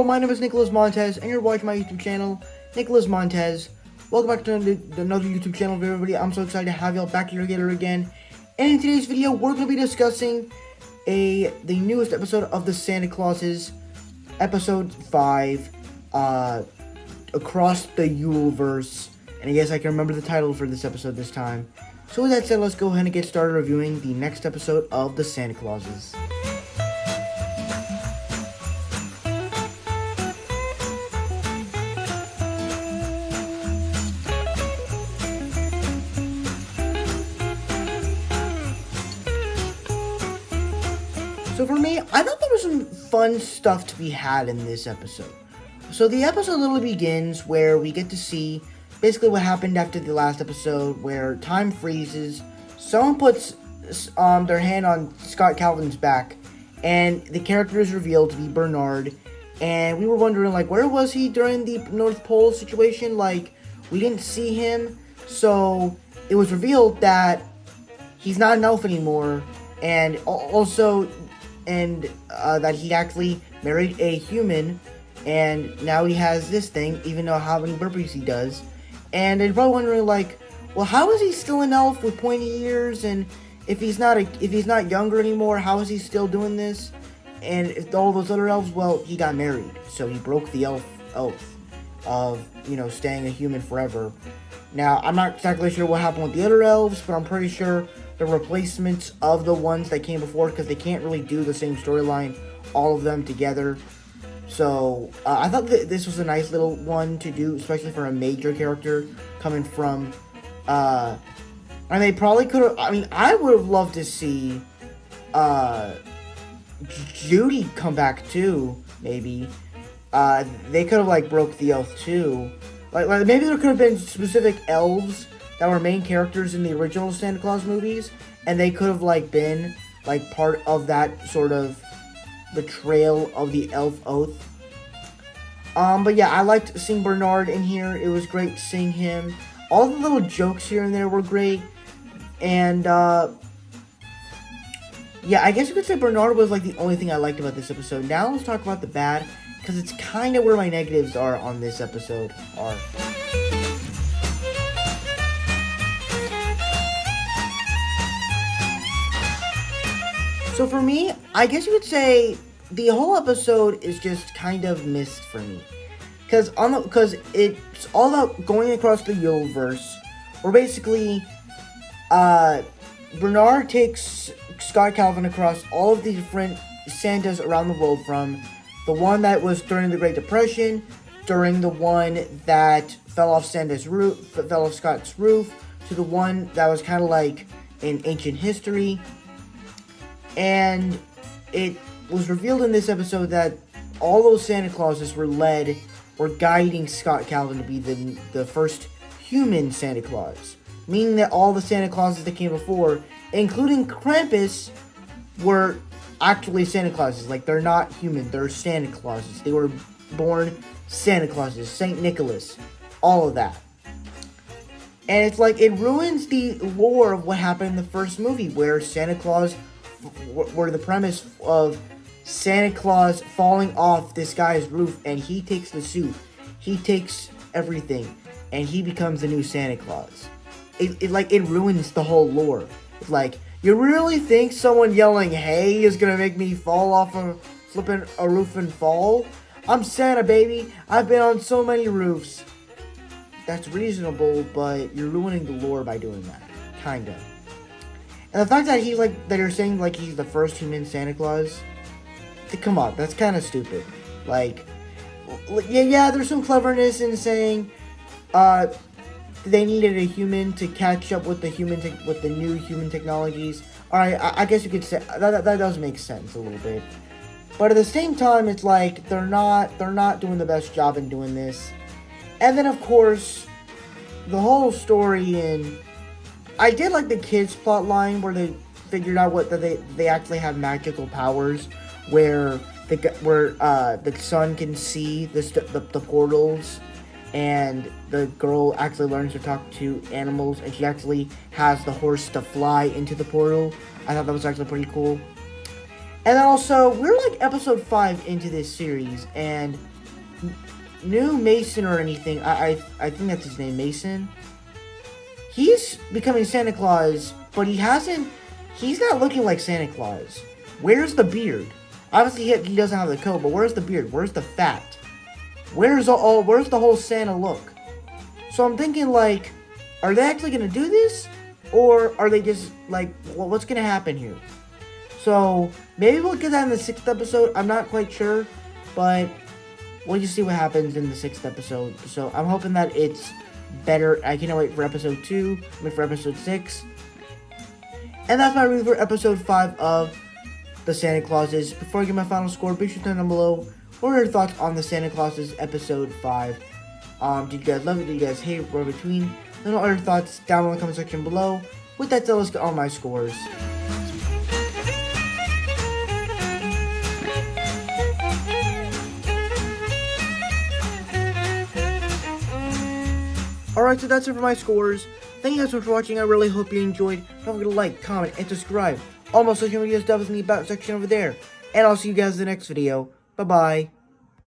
Hello, my name is Nicholas Montez, and you're watching my YouTube channel, Nicholas Montez. Welcome back to another YouTube channel for everybody. I'm so excited to have y'all back here again. And in today's video, we're going to be discussing the newest episode of the Santa Clauses, episode 5, across the Yule-Verse. And I guess I can remember the title for this episode this time. So with that said, let's go ahead and get started reviewing the next episode of the Santa Clauses. So for me, I thought there was some fun stuff to be had in this episode. So the episode literally begins where we get to see basically what happened after the last episode, where time freezes, someone puts their hand on Scott Calvin's back, and the character is revealed to be Bernard, and we were wondering, like, where was he during the North Pole situation? Like, we didn't see him, so it was revealed that he's not an elf anymore, and also that he actually married a human, and now he has this thing, even though how many burpees he does. And they're probably wondering, like, well, how is he still an elf with pointy ears? And if he's not younger anymore, how is he still doing this? And if all those other elves, well, he got married, so he broke the elf oath of, you know, staying a human forever. Now, I'm not exactly sure what happened with the other elves, but I'm pretty sure the replacements of the ones that came before, because they can't really do the same storyline, all of them together. So, I thought that this was a nice little one to do, especially for a major character coming from, and they probably could have, I mean, I would have loved to see, Judy come back too, maybe. They could have, like, broke the oath too. Like maybe there could have been specific elves that were main characters in the original Santa Claus movies, and they could have, like, been, like, part of that sort of betrayal of the elf oath. But yeah, I liked seeing Bernard in here. It was great seeing him. All the little jokes here and there were great. And, yeah, I guess you could say Bernard was, like, the only thing I liked about this episode. Now let's talk about the bad, because it's kind of where my negatives are on this episode are. So for me, I guess you could say the whole episode is just kind of missed for me. Because it's all about going across the Yule-Verse, where basically Bernard takes Scott Calvin across all of the different Santas around the world, from the one that was during the Great Depression, during the one that fell off Scott's roof, to the one that was kind of like in ancient history. And it was revealed in this episode that all those Santa Clauses were guiding Scott Calvin to be the first human Santa Claus. Meaning that all the Santa Clauses that came before, including Krampus, were actually Santa Clauses. Like, they're not human, they're Santa Clauses. They were born Santa Clauses, Saint Nicholas, all of that. And it's like, it ruins the lore of what happened in the first movie, where Santa Claus were the premise of Santa Claus falling off this guy's roof, and he takes the suit, he takes everything, and he becomes the new Santa Claus. It ruins the whole lore. It's like, you really think someone yelling "hey" is gonna make me fall off a flipping a roof and fall? I'm Santa, baby. I've been on so many roofs. That's reasonable, but you're ruining the lore by doing that, kinda. And the fact that he's like, that you're saying like he's the first human Santa Claus, come on, that's kind of stupid. Like, yeah, there's some cleverness in saying, they needed a human to catch up with the new human technologies. All right, I guess you could say that does make sense a little bit. But at the same time, it's like they're not doing the best job in doing this. And then of course, the whole story in. I did like the kids' plot line where they figured out that they actually have magical powers, where the son can see the portals, and the girl actually learns to talk to animals, and she actually has the horse to fly into the portal. I thought that was actually pretty cool. And then also, we're like episode 5 into this series, and new Mason or anything. I think that's his name, Mason. He's becoming Santa Claus, but he's not looking like Santa Claus. Where's the beard? Obviously, he doesn't have the coat, but where's the beard? Where's the fat? Where's the whole Santa look? So I'm thinking, like, are they actually going to do this? Or are they just, like, well, what's going to happen here? So, maybe we'll get that in the 6th episode. I'm not quite sure, but we'll just see what happens in the 6th episode. So, I'm hoping that it's better. I cannot wait for episode 2, wait for episode 6. And that's my review for episode 5 of the Santa Clauses. Before I get my final score, be sure to comment down below what are your thoughts on the Santa Clauses episode 5. Did you guys love it? Did you guys hate it? Or between? Let me know all your thoughts down in the comment section below. With that said, let's get on my scores. Alright, so that's it for my scores. Thank you guys so much for watching. I really hope you enjoyed. Don't forget to like, comment, and subscribe. All my social media stuff is in the about section over there. And I'll see you guys in the next video. Bye-bye.